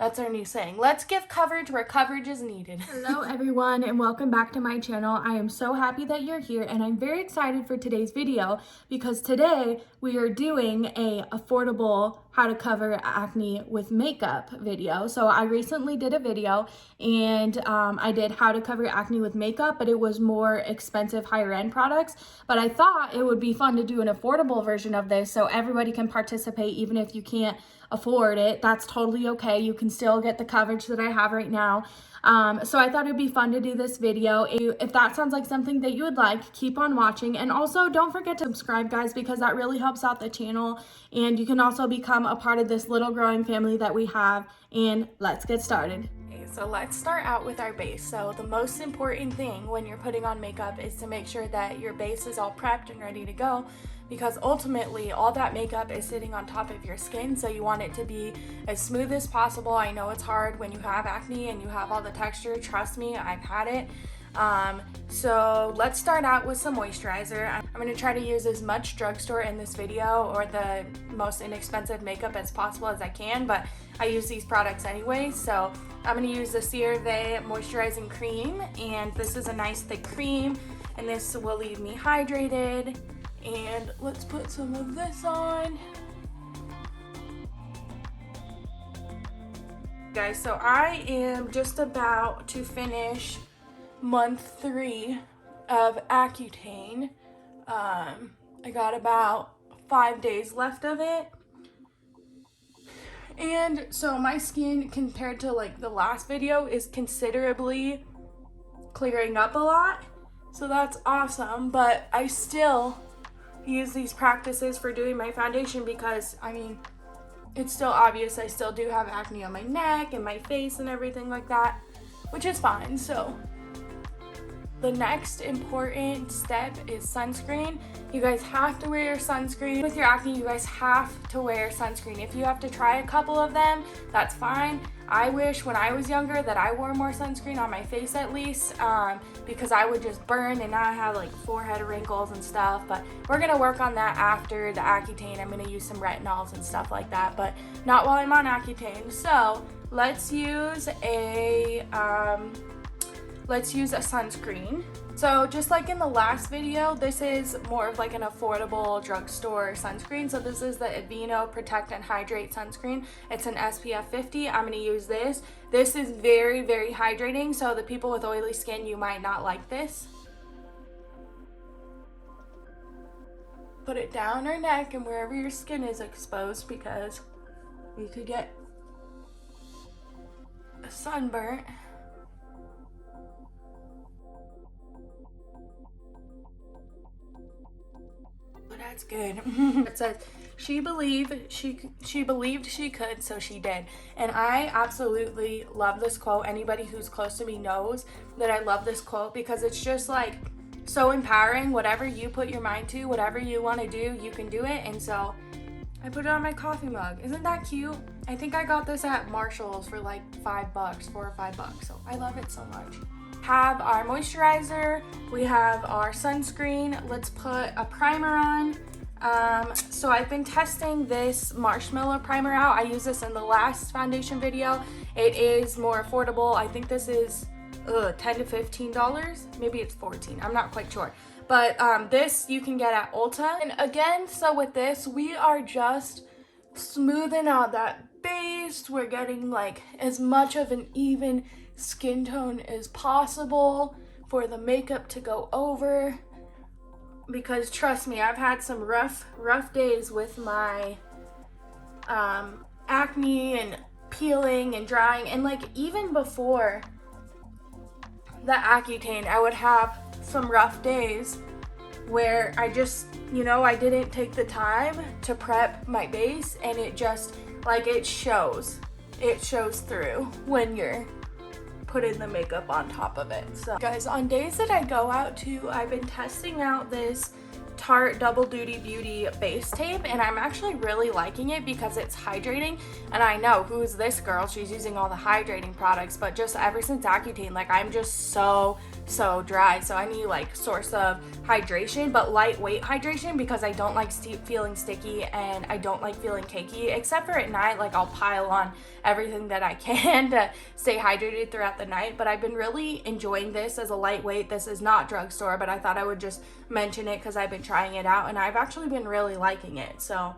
That's our new saying. Let's give coverage where coverage is needed. Hello everyone and welcome back to my channel. I am so happy that you're here and I'm very excited for today's video because today we are doing a affordable how to cover acne with makeup video. So I recently did a video and I did how to cover acne with makeup, but it was more expensive higher end products. But I thought it would be fun to do an affordable version of this so everybody can participate even if you can't afford it. That's totally okay. You can still get the coverage that I have right now. So I thought it'd be fun to do this video. If that sounds like something that you would like, keep on watching. And also don't forget to subscribe, guys, because that really helps out the channel. And you can also become a part of this little growing family that we have. And let's get started. So let's start out with our base. So the most important thing when you're putting on makeup is to make sure that your base is all prepped and ready to go, because ultimately all that makeup is sitting on top of your skin, so you want it to be as smooth as possible. I know it's hard when you have acne and you have all the texture. Trust me, I've had it. So let's start out with some moisturizer. I'm going to try to use as much drugstore in this video or the most inexpensive makeup as possible as I can, but I use these products anyway. So I'm going to use the Cera Moisturizing Cream, and this is a nice thick cream, and this will leave me hydrated. And let's put some of this on. Guys, so I am just about to finish month 3 of Accutane. I got about 5 days left of it. And so my skin, compared to like the last video, is considerably clearing up a lot. So that's awesome, but I still use these practices for doing my foundation because, I mean, it's still obvious I still do have acne on my neck and my face and everything like that, which is fine. So the next important step is sunscreen. You guys have to wear sunscreen. With your acne, you guys have to wear sunscreen. If you have to try a couple of them, that's fine. I wish when I was younger that I wore more sunscreen on my face at least, because I would just burn and now I have like forehead wrinkles and stuff. But we're gonna work on that after the Accutane. I'm gonna use some retinols and stuff like that, but not while I'm on Accutane. So let's use a sunscreen. So just like in the last video, this is more of like an affordable drugstore sunscreen. So this is the Aveeno Protect and Hydrate sunscreen. It's an SPF 50. I'm going to use this. This is very, very hydrating. So the people with oily skin, you might not like this. Put it down your neck and wherever your skin is exposed, because you could get a sunburn. That's good. It says she believed she could, so she did. And I absolutely love this quote. Anybody who's close to me knows that I love this quote because it's just like so empowering. Whatever you put your mind to, whatever you want to do, you can do it. And so I put it on my coffee mug. Isn't that cute? I think I got this at Marshall's for like $5, $4 or $5. So I love it so much. Have our moisturizer, we have our sunscreen. Let's put a primer on. So I've been testing this Marshmallow Primer out. I used this in the last foundation video. It is more affordable. I think this is $10 to $15. Maybe it's $14. I'm not quite sure. But this you can get at Ulta. And again, so with this, we are just smoothing out that base. We're getting like as much of an even skin tone as possible for the makeup to go over, because trust me, I've had some rough days with my acne and peeling and drying, and like even before the Accutane I would have some rough days where I just, you know, I didn't take the time to prep my base, and it just like it shows through when you're putting the makeup on top of it. So guys, on days that I go out to, I've been testing out this Tarte Double Duty Beauty Base Tape, and I'm actually really liking it because it's hydrating. And I know, who's this girl? She's using all the hydrating products, but just ever since Accutane, like, I'm just so dry. So I need like source of hydration, but lightweight hydration, because I don't like feeling sticky and I don't like feeling cakey, except for at night. Like, I'll pile on everything that I can to stay hydrated throughout the night. But I've been really enjoying this as a lightweight. This is not drugstore, but I thought I would just mention it because I've been trying it out and I've actually been really liking it. So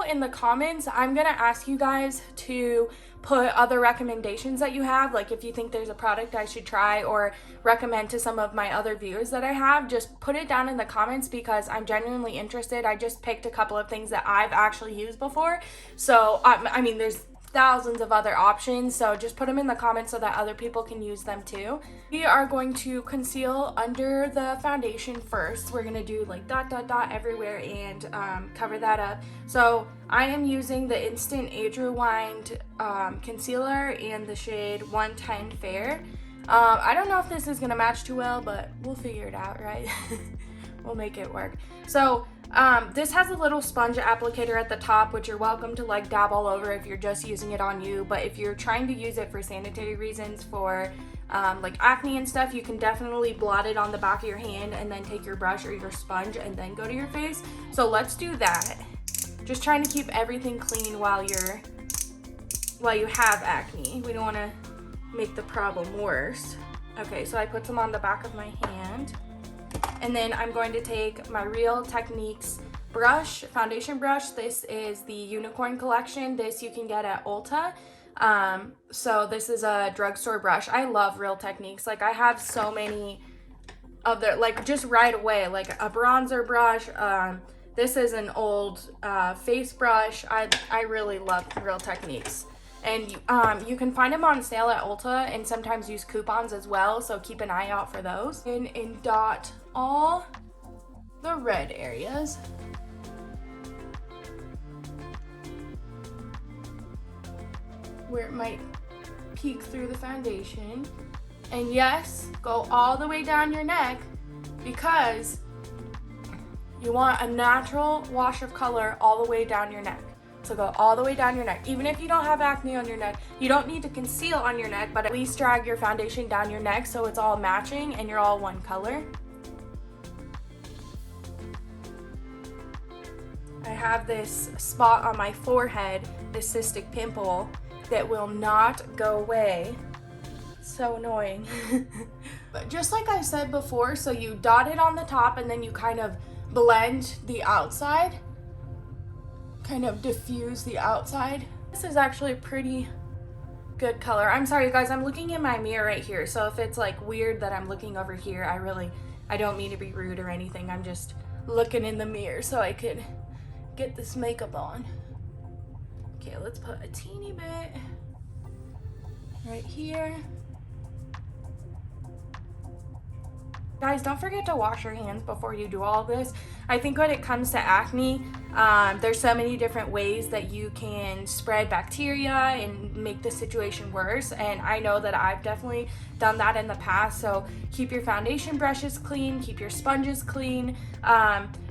in the comments, I'm gonna ask you guys to put other recommendations that you have, like if you think there's a product I should try or recommend to some of my other viewers that I have. Just put it down in the comments because I'm genuinely interested. I just picked a couple of things that I've actually used before, so I mean, there's thousands of other options, so just put them in the comments so that other people can use them too. We are going to conceal under the foundation first. We're gonna do like dot dot dot everywhere and cover that up. So I am using the Instant Age Rewind concealer in the shade 110 Fair. I don't know if this is gonna match too well, but we'll figure it out, right? We'll make it work. So this has a little sponge applicator at the top, which you're welcome to like dab all over if you're just using it on you. But if you're trying to use it for sanitary reasons, for like acne and stuff, you can definitely blot it on the back of your hand and then take your brush or your sponge and then go to your face. So let's do that. Just trying to keep everything clean while you have acne. We don't want to make the problem worse. Okay, so I put some on the back of my hand. And then I'm going to take my Real Techniques brush, foundation brush. This is the Unicorn collection. This you can get at Ulta. So this is a drugstore brush. I love Real Techniques. Like, I have so many of their, like, just right away, like a bronzer brush. This is an old face brush. I really love Real Techniques. And you can find them on sale at Ulta and sometimes use coupons as well, so keep an eye out for those. And dot all the red areas. Where it might peek through the foundation. And yes, go all the way down your neck because you want a natural wash of color all the way down your neck. So go all the way down your neck. Even if you don't have acne on your neck, you don't need to conceal on your neck, but at least drag your foundation down your neck so it's all matching and you're all one color. I have this spot on my forehead, this cystic pimple, that will not go away. So annoying. But just like I said before, so you dot it on the top and then you kind of blend the outside. Kind of diffuse the outside. This is actually a pretty good color. I'm sorry guys, I'm looking in my mirror right here, so if it's like weird that I'm looking over here, I don't mean to be rude or anything. I'm just looking in the mirror so I could get this makeup on. Okay, let's put a teeny bit right here. Guys, don't forget to wash your hands before you do all of this. I think when it comes to acne, there's so many different ways that you can spread bacteria and make the situation worse. And I know that I've definitely done that in the past. So keep your foundation brushes clean, keep your sponges clean.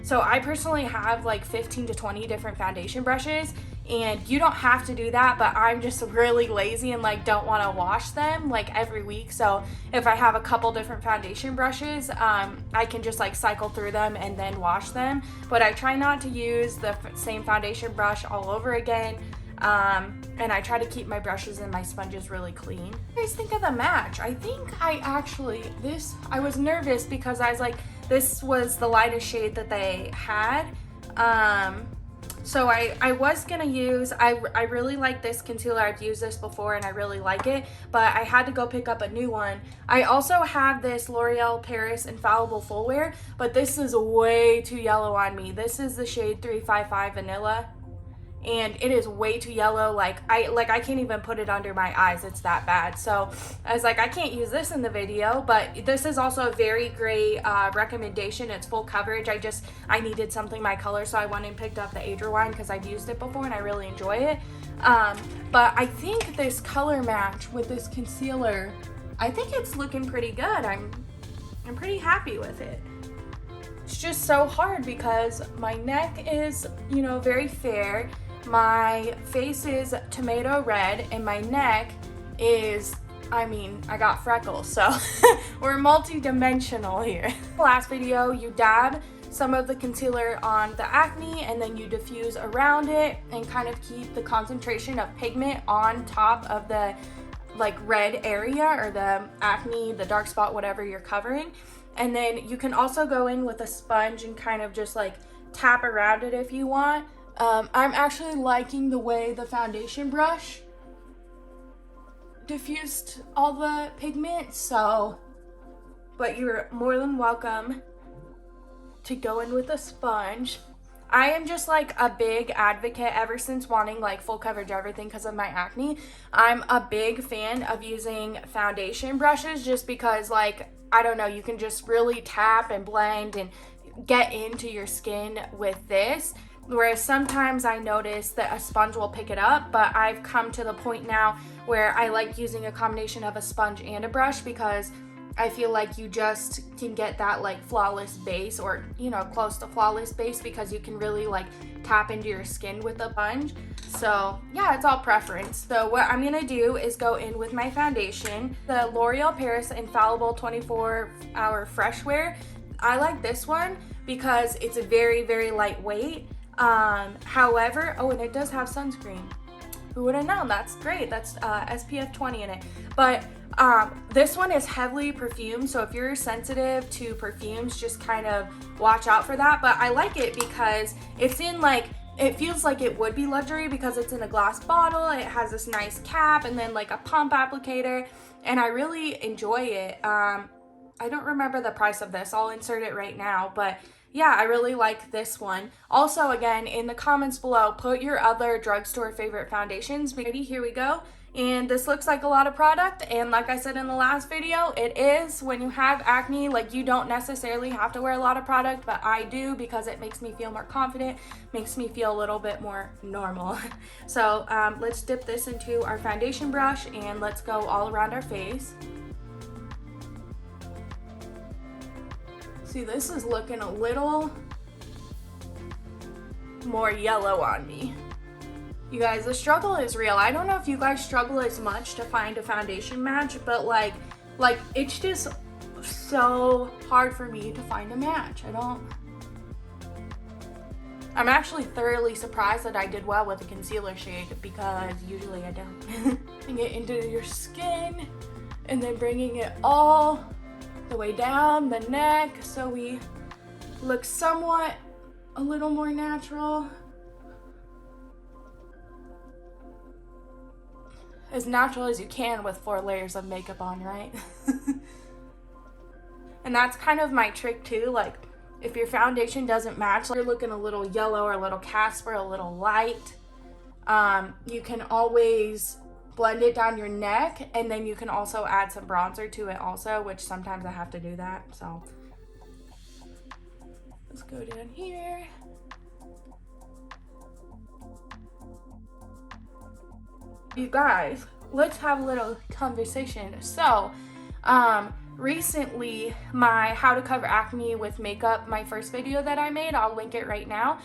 So I personally have like 15 to 20 different foundation brushes. And you don't have to do that, but I'm just really lazy and like don't want to wash them like every week. So if I have a couple different foundation brushes, I can just like cycle through them and then wash them. But I try not to use the same foundation brush all over again. And I try to keep my brushes and my sponges really clean. What do you guys think of the match? I think I was nervous because I was like, this was the lightest shade that they had. So I was gonna use, I really like this concealer. I've used this before and I really like it, but I had to go pick up a new one. I also have this L'Oreal Paris Infallible Full Wear, but this is way too yellow on me. This is the shade 355 Vanilla. And it is way too yellow. Like I can't even put it under my eyes. It's that bad. So I was like, I can't use this in the video, but this is also a very great recommendation. It's full coverage. I needed something my color, so I went and picked up the Age Rewind because I've used it before and I really enjoy it. But I think this color match with this concealer, I think it's looking pretty good. I'm pretty happy with it. it's just so hard because my neck is, you know, very fair. My face is tomato red and my neck is, I mean, I got freckles, so we're multi-dimensional here. Last video, you dab some of the concealer on the acne and then you diffuse around it and kind of keep the concentration of pigment on top of the like red area or the acne, the dark spot, whatever you're covering. And then you can also go in with a sponge and kind of just like tap around it if you want. I'm actually liking the way the foundation brush diffused all the pigment, so, but you're more than welcome to go in with a sponge. I am just like a big advocate ever since wanting like full coverage everything because of my acne. I'm a big fan of using foundation brushes just because, like, I don't know, you can just really tap and blend and get into your skin with this. Whereas sometimes I notice that a sponge will pick it up, but I've come to the point now where I like using a combination of a sponge and a brush because I feel like you just can get that like flawless base, or, you know, close to flawless base, because you can really like tap into your skin with a sponge. So yeah, it's all preference. So what I'm gonna do is go in with my foundation, the L'Oreal Paris Infallible 24-hour Fresh Wear. I like this one because it's very, very lightweight. However, oh, and it does have sunscreen. Who would have known? That's great. That's SPF 20 in it. But this one is heavily perfumed, so if you're sensitive to perfumes, just kind of watch out for that. But I like it because it's in like, it feels like it would be luxury because it's in a glass bottle. It has this nice cap and then like a pump applicator, and I really enjoy it. I don't remember the price of this. I'll insert it right now, but yeah, I really like this one. Also, again, in the comments below, put your other drugstore favorite foundations. Maybe here we go. And this looks like a lot of product, and like I said in the last video, it is. When you have acne, like, you don't necessarily have to wear a lot of product, but I do because it makes me feel more confident, makes me feel a little bit more normal. So let's dip this into our foundation brush and let's go all around our face. See, this is looking a little more yellow on me. You guys, the struggle is real. I don't know if you guys struggle as much to find a foundation match, but like it's just so hard for me to find a match. I'm actually thoroughly surprised that I did well with the concealer shade because usually I don't. Bring it into your skin and then bringing it all the way down the neck so we look somewhat a little more natural. As natural as you can with 4 layers of makeup on, right? And that's kind of my trick too. Like, if your foundation doesn't match, like you're looking a little yellow or a little Casper, a little light, you can always blend it down your neck, and then you can also add some bronzer to it also, which sometimes I have to do that. So let's go down here. You guys, let's have a little conversation. So recently, my how to cover acne with makeup, my first video that I made, I'll link it right now,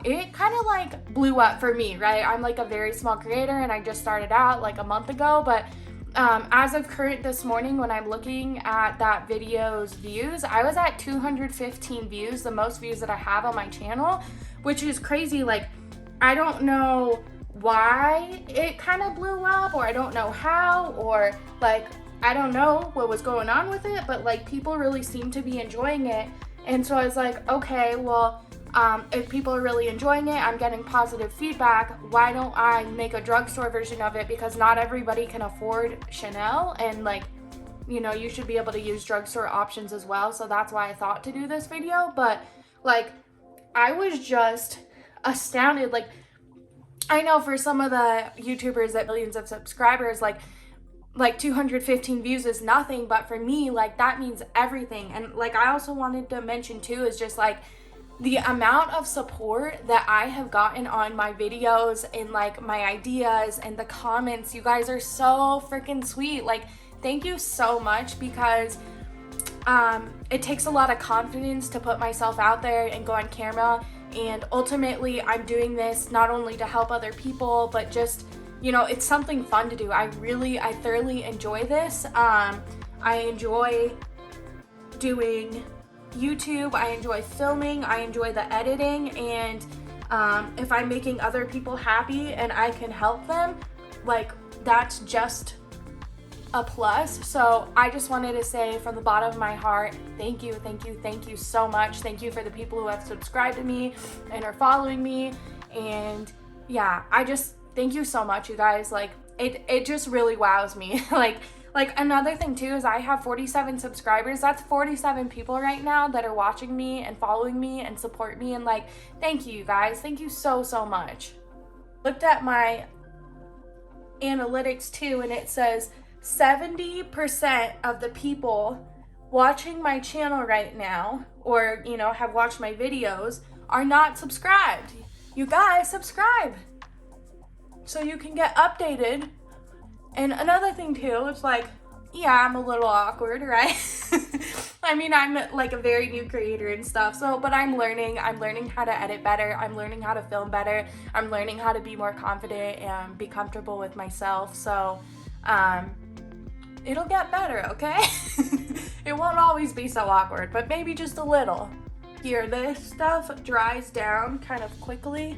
it kind of like blew up for me, right? I'm like a very small creator and I just started out like a month ago, but as of current this morning, when I'm looking at that video's views, I was at 215 views, the most views that I have on my channel, which is crazy. Like, I don't know why it kind of blew up, or I don't know how, or like I don't know what was going on with it, but like people really seem to be enjoying it. And so I was like, okay, well, if people are really enjoying it, I'm getting positive feedback, why don't I make a drugstore version of it? Because not everybody can afford Chanel, and like, you know, you should be able to use drugstore options as well. So that's why I thought to do this video. But like, I was just astounded. Like, I know for some of the YouTubers that millions of subscribers, like 215 views is nothing, but for me, like, that means everything. And like, I also wanted to mention too, is just like the amount of support that I have gotten on my videos and like my ideas and the comments. You guys are so freaking sweet. Like, thank you so much, because it takes a lot of confidence to put myself out there and go on camera, and ultimately I'm doing this not only to help other people, but just, you know, it's something fun to do. I thoroughly enjoy this. I enjoy doing YouTube, I enjoy filming, I enjoy the editing, and if I'm making other people happy and I can help them, like, that's just a plus. So I just wanted to say from the bottom of my heart, thank you so much. Thank you for the people who have subscribed to me and are following me, and yeah, I just thank you so much, you guys. Like, it just really wows me. Like another thing too is I have 47 subscribers. That's 47 people right now that are watching me and following me and support me, and like, thank you guys. Thank you so much. Looked at my analytics too, and it says 70% of the people watching my channel right now, or, you know, have watched my videos, are not subscribed. You guys, subscribe so you can get updated. And another thing too, it's like, yeah, I'm a little awkward, right? I mean, I'm like a very new creator and stuff, so, but I'm learning how to edit better, I'm learning how to film better, I'm learning how to be more confident and be comfortable with myself, so it'll get better, okay? It won't always be so awkward, but maybe just a little. Here, this stuff dries down kind of quickly,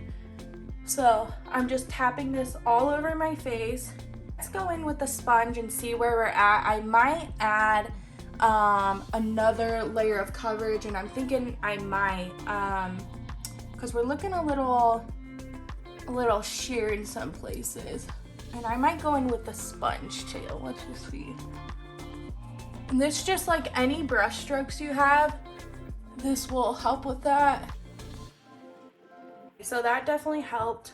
so I'm just tapping this all over my face. Let's go in with the sponge and see where we're at. I might add another layer of coverage, and I'm thinking I might, because we're looking a little sheer in some places, and I might go in with the sponge too. Let's just see. And this, just like any brush strokes you have, this will help with that. So that definitely helped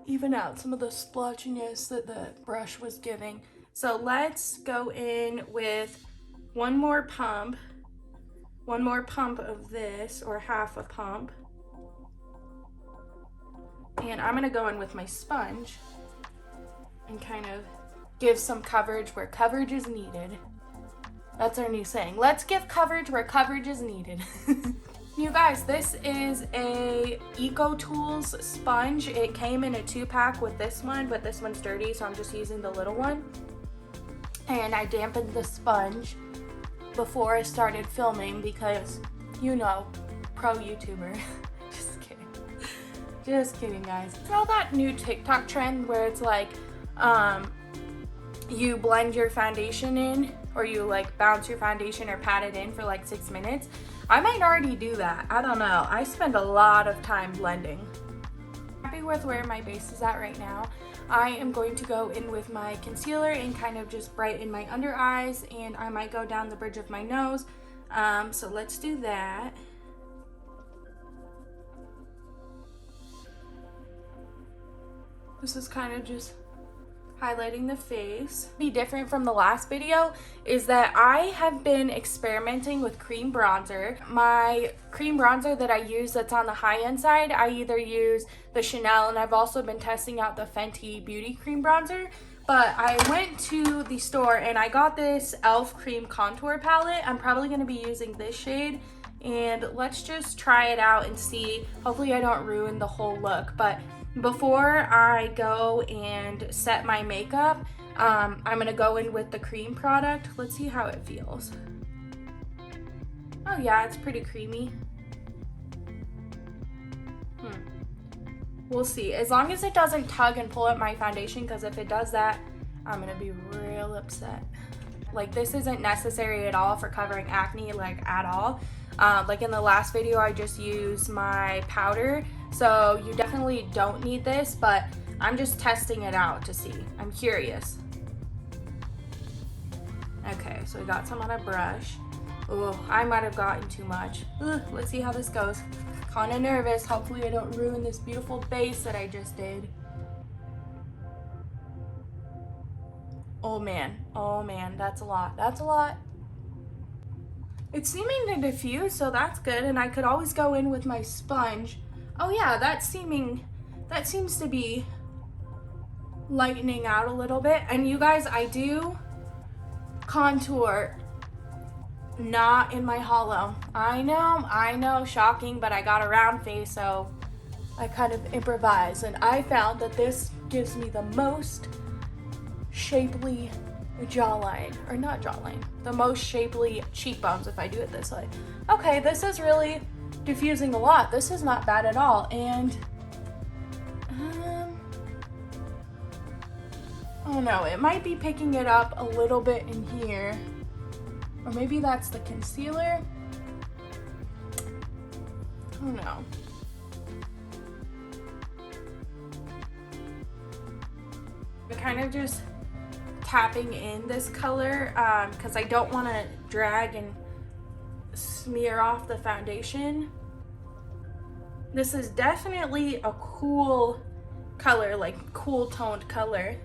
even out some of the splotchiness that the brush was giving. So let's go in with one more pump of this, or half a pump, and I'm gonna go in with my sponge and kind of give some coverage where coverage is needed. That's our new saying. Let's give coverage where coverage is needed. You guys, this is a Eco Tools sponge. It came in a 2-pack with this one, but this one's dirty, so I'm just using the little one. And I dampened the sponge before I started filming because, you know, pro YouTuber. Just kidding, guys. You know that new TikTok trend where it's like, you blend your foundation in, or you like bounce your foundation or pat it in for like 6 minutes? I might already do that. I don't know. I spend a lot of time blending. Happy with where my base is at right now. I am going to go in with my concealer and kind of just brighten my under eyes, and I might go down the bridge of my nose. So let's do that. This is kind of just highlighting the face. Be different from the last video is that I have been experimenting with cream bronzer. My cream bronzer that I use that's on the high-end side, I either use the Chanel, and I've also been testing out the Fenty Beauty cream bronzer. But I went to the store and I got this e.l.f. cream contour palette. I'm probably going to be using this shade, and let's just try it out and see. Hopefully I don't ruin the whole look, but before I go and set my makeup, I'm gonna go in with the cream product. Let's see how it feels. Oh yeah, it's pretty creamy. We'll see. As long as it doesn't tug and pull at my foundation, because if it does that, I'm gonna be real upset. Like, this isn't necessary at all for covering acne, like at all. Like in the last video, I just used my powder, so you definitely don't need this, but I'm just testing it out to see. I'm curious. Okay, so we got some on a brush. Oh, I might have gotten too much. Ugh, let's see how this goes. Kinda nervous. Hopefully I don't ruin this beautiful base that I just did. Oh man, that's a lot. That's a lot. It's seeming to diffuse, so that's good, and I could always go in with my sponge. Oh yeah, that seems to be lightening out a little bit. And you guys, I do contour not in my hollow. I know, shocking, but I got a round face, so I kind of improvise, and I found that this gives me the most shapely jawline, or not jawline, the most shapely cheekbones if I do it this way. Okay, this is really diffusing a lot. This is not bad at all, and oh no, it might be picking it up a little bit in here, or maybe that's the concealer. Oh no. I'm kind of just tapping in this color because I don't want to drag and smear off the foundation. This is definitely a cool color, like cool toned color.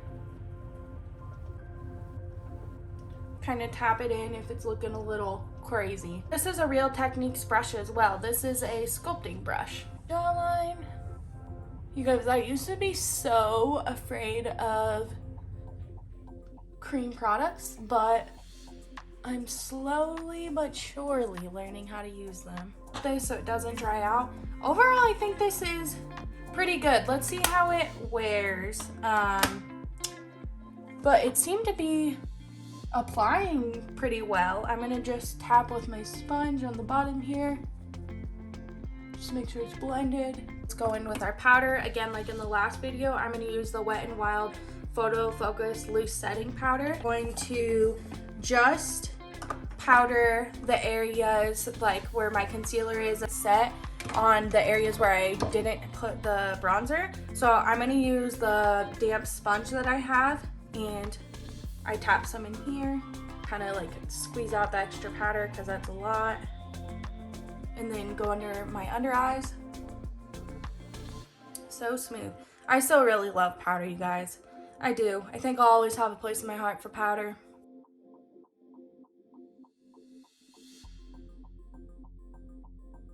Kind of tap it in if it's looking a little crazy. This is a Real Techniques brush as well. This is a sculpting brush. Jawline. You guys, I used to be so afraid of cream products, but I'm slowly but surely learning how to use them. So it doesn't dry out. Overall, I think this is pretty good. Let's see how it wears. But it seemed to be applying pretty well. I'm gonna just tap with my sponge on the bottom here. Just make sure it's blended. Let's go in with our powder. Again, like in the last video, I'm gonna use the Wet n Wild Photo Focus Loose Setting Powder. I'm going to just powder the areas like where my concealer is set on the areas where I didn't put the bronzer. So I'm gonna use the damp sponge that I have, and I tap some in here, kind of like squeeze out the extra powder because that's a lot, and then go under my under eyes. So smooth. I still really love powder, you guys. I do. I think I'll always have a place in my heart for powder.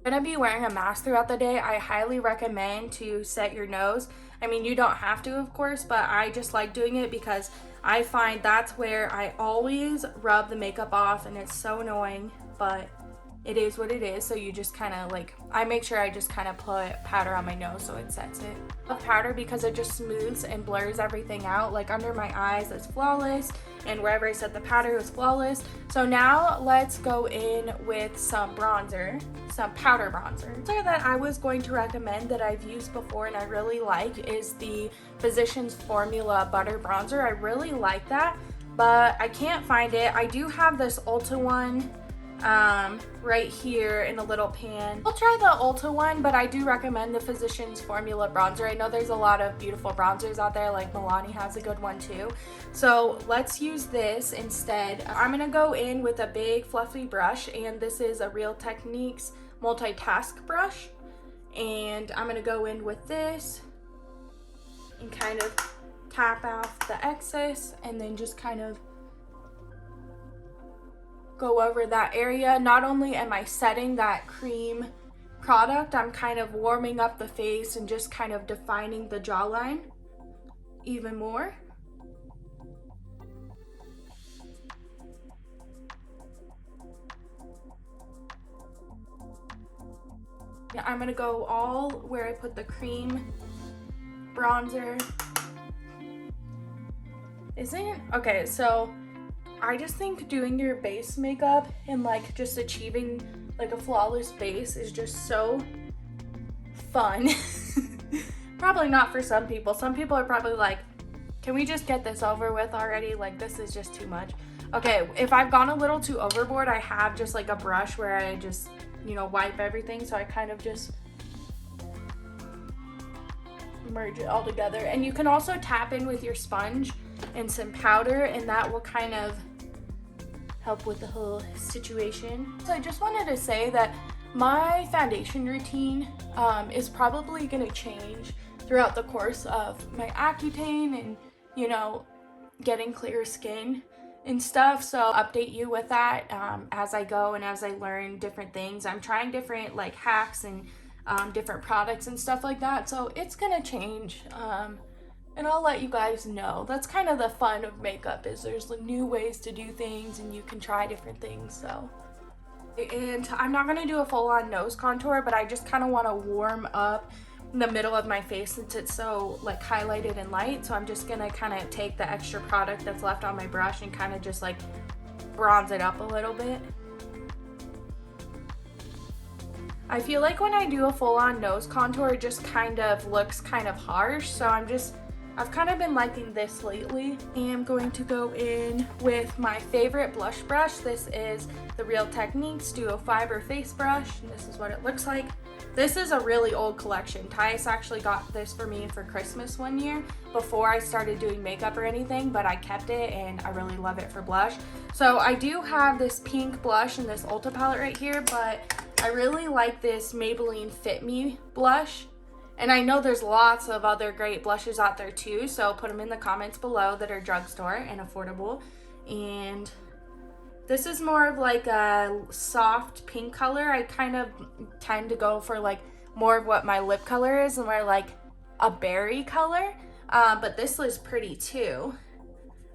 I'm gonna be wearing a mask throughout the day. I highly recommend to set your nose. I mean, you don't have to, of course, but I just like doing it because I find that's where I always rub the makeup off, and it's so annoying, but it is what it is. So you just kind of like, I make sure I just kind of put powder on my nose so it sets it. I love powder because it just smooths and blurs everything out. Like under my eyes, it's flawless, and wherever I set the powder is flawless. So now let's go in with some bronzer, some powder bronzer. So that I was going to recommend that I've used before and I really like is the Physicians Formula Butter Bronzer. I really like that, but I can't find it. I do have this Ulta one right here in a little pan. I'll try the Ulta one, but I do recommend the Physicians Formula Bronzer. I know there's a lot of beautiful bronzers out there, like Milani has a good one too. So let's use this instead. I'm gonna go in with a big fluffy brush, and this is a Real Techniques multitask brush. And I'm gonna go in with this and kind of tap off the excess, and then just kind of go over that area. Not only am I setting that cream product, I'm kind of warming up the face and just kind of defining the jawline even more. Yeah, I'm gonna go all where I put the cream bronzer. Okay, so I just think doing your base makeup and like just achieving like a flawless base is just so fun. Probably not for some people. Some people are probably like, can we just get this over with already? Like, this is just too much. Okay, if I've gone a little too overboard, I have just like a brush where I just, you know, wipe everything. So I kind of just merge it all together. And you can also tap in with your sponge and some powder, and that will kind of help with the whole situation. So I just wanted to say that my foundation routine is probably gonna change throughout the course of my Accutane and, you know, getting clear skin and stuff. So I'll update you with that as I go and as I learn different things. I'm trying different like hacks and different products and stuff like that. So it's gonna change. And I'll let you guys know. That's kind of the fun of makeup, is there's like new ways to do things and you can try different things. So And I'm not going to do a full-on nose contour, but I just kind of want to warm up the middle of my face since it's so like highlighted and light. So I'm just going to kind of take the extra product that's left on my brush and kind of just like bronze it up a little bit. I feel like when I do a full-on nose contour, it just kind of looks kind of harsh. So I've kind of been liking this lately. I'm going to go in with my favorite blush brush. This is the Real Techniques Duo Fiber Face Brush, and this is what it looks like. This is a really old collection. Tyus actually got this for me for Christmas one year before I started doing makeup or anything, but I kept it and I really love it for blush. So I do have this pink blush in this Ulta palette right here, but I really like this Maybelline Fit Me Blush. And I know there's lots of other great blushes out there too, so put them in the comments below that are drugstore and affordable. And this is more of like a soft pink color. I kind of tend to go for like more of what my lip color is, and more like a berry color. But this is pretty too.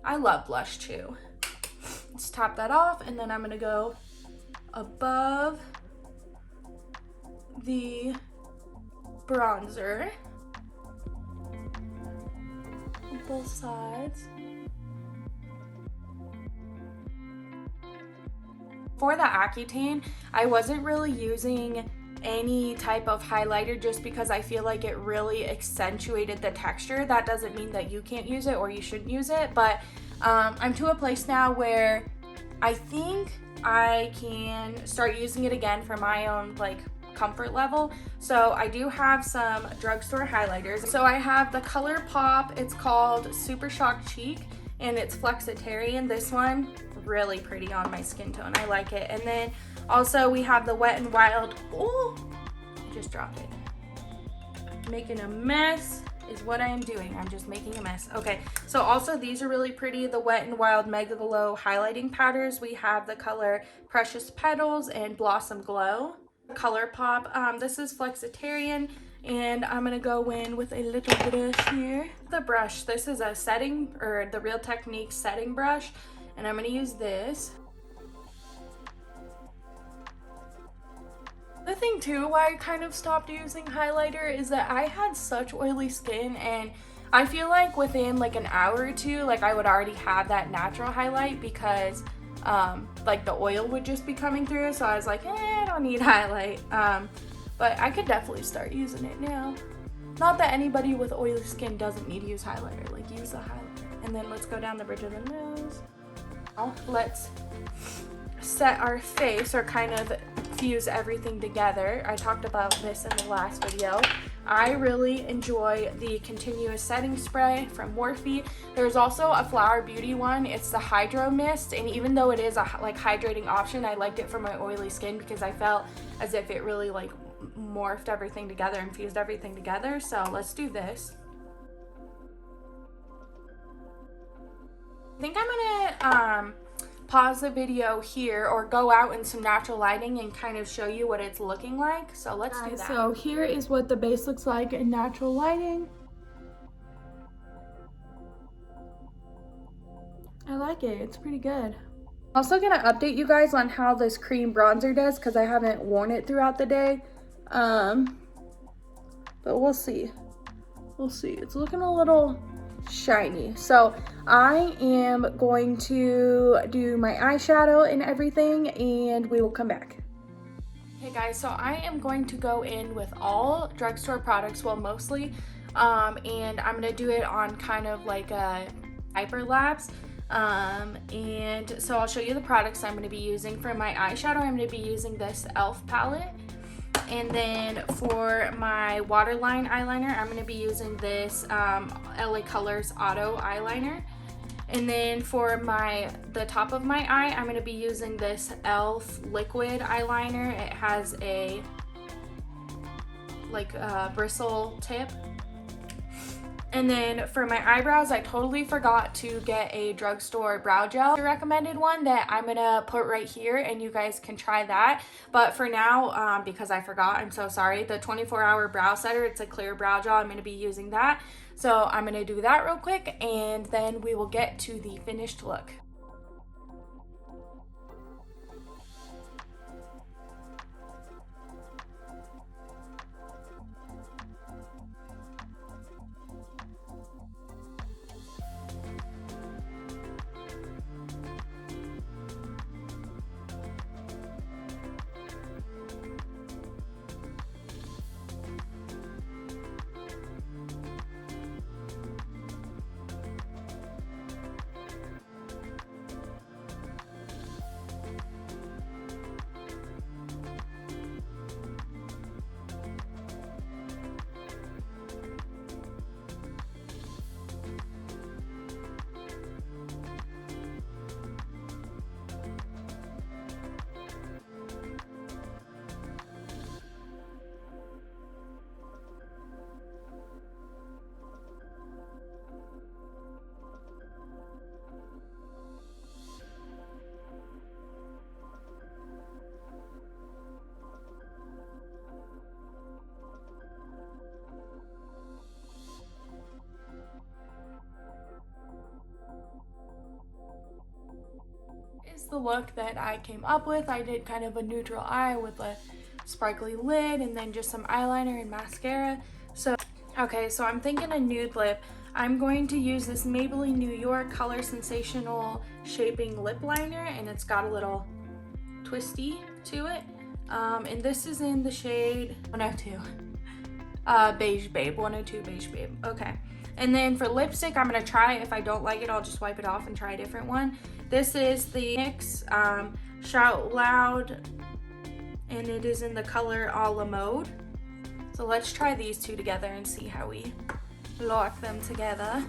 I love blush too. Let's top that off, and then I'm gonna go above the bronzer on both sides. For the Accutane, I wasn't really using any type of highlighter just because I feel like it really accentuated the texture. That doesn't mean that you can't use it or you shouldn't use it, but I'm to a place now where I think I can start using it again for my own like comfort level. So I do have some drugstore highlighters. So I have the ColourPop, it's called Supershock Cheek, and it's Flexitarian. This one, really pretty on my skin tone. I like it. And then also we have the Wet n Wild, oh, I just dropped it. Making a mess is what I am doing. I'm just making a mess. Okay, so also these are really pretty. The Wet n Wild Mega Glow highlighting powders. We have the color Precious Petals and Blossom Glow. ColourPop, this is Flexitarian, and I'm gonna go in with a little brush here. The brush, this is a setting, or the Real Techniques setting brush, and I'm gonna use this. The thing too why I kind of stopped using highlighter is that I had such oily skin, and I feel like within like an hour or two, like I would already have that natural highlight because like the oil would just be coming through. So I was like, I don't need highlight. But I could definitely start using it now. Not that anybody with oily skin doesn't need to use highlighter, like use the highlighter. And then let's go down the bridge of the nose. Now let's set our face, or kind of fuse everything together. I talked about this in the last video. I really enjoy the continuous setting spray from Morphe. There's also a Flower Beauty one. It's the Hydro Mist, and even though it is a like hydrating option, I liked it for my oily skin because I felt as if it really like morphed everything together and fused everything together. So let's do this. I think I'm gonna pause the video here or go out in some natural lighting and kind of show you what it's looking like. So let's do that. So here is what the base looks like in natural lighting. I like it, it's pretty good. Also gonna update you guys on how this cream bronzer does because I haven't worn it throughout the day. But we'll see. We'll see. It's looking a little shiny. So I am going to do my eyeshadow and everything, and we will come back. Hey guys, so I am going to go in with all drugstore products, well mostly, and I'm gonna do it on kind of like a hyperlapse. And so I'll show you the products I'm gonna be using. For my eyeshadow, I'm gonna be using this e.l.f. palette. And then for my waterline eyeliner, I'm going to be using this LA Colors Auto eyeliner. And then for the top of my eye, I'm going to be using this e.l.f. liquid eyeliner. It has a like bristle tip. And then for my eyebrows, I totally forgot to get a drugstore brow gel. The recommended one that I'm gonna put right here, and you guys can try that. But for now, because I forgot, I'm so sorry, the 24-hour brow setter, it's a clear brow gel. I'm gonna be using that. So I'm gonna do that real quick, and then we will get to the finished look. the look that I came up with. I did kind of a neutral eye with a sparkly lid and then just some eyeliner and mascara. So, okay, so I'm thinking a nude lip. I'm going to use this Maybelline New York Color Sensational Shaping Lip Liner, and it's got a little twisty to it. And this is in the shade 102. Beige Babe, 102 Beige Babe. Okay. And then for lipstick, I'm gonna try it. If I don't like it, I'll just wipe it off and try a different one. This is the NYX Shout Loud, and it is in the color a la mode. So let's try these two together and see how we lock them together.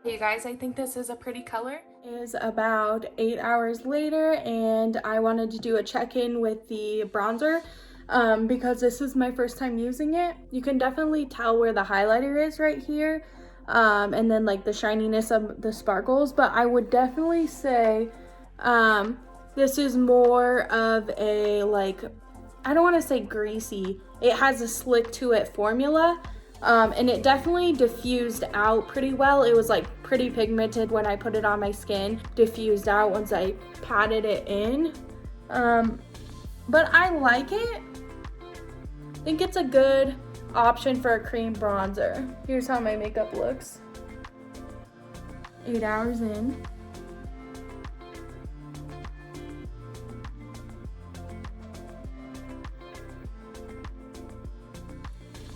You guys, I think this is a pretty color. It is about 8 hours later, and I wanted to do a check-in with the bronzer because this is my first time using it. You can definitely tell where the highlighter is right here, and then like the shininess of the sparkles, but I would definitely say this is more of a, like, I don't want to say greasy, it has a slick to it formula. And it definitely diffused out pretty well. It was like pretty pigmented when I put it on my skin, diffused out once I patted it in. But I like it. I think it's a good option for a cream bronzer. Here's how my makeup looks 8 hours in.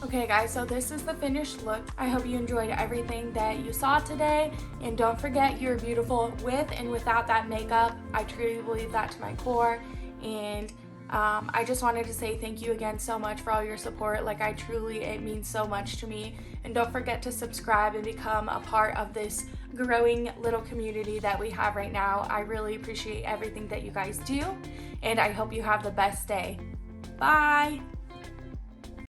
Okay guys, so this is the finished look. I hope you enjoyed everything that you saw today, and don't forget you're beautiful with and without that makeup. I truly believe that to my core, and I just wanted to say thank you again so much for all your support. Like, it means so much to me. And don't forget to subscribe and become a part of this growing little community that we have right now. I really appreciate everything that you guys do, and I hope you have the best day. Bye!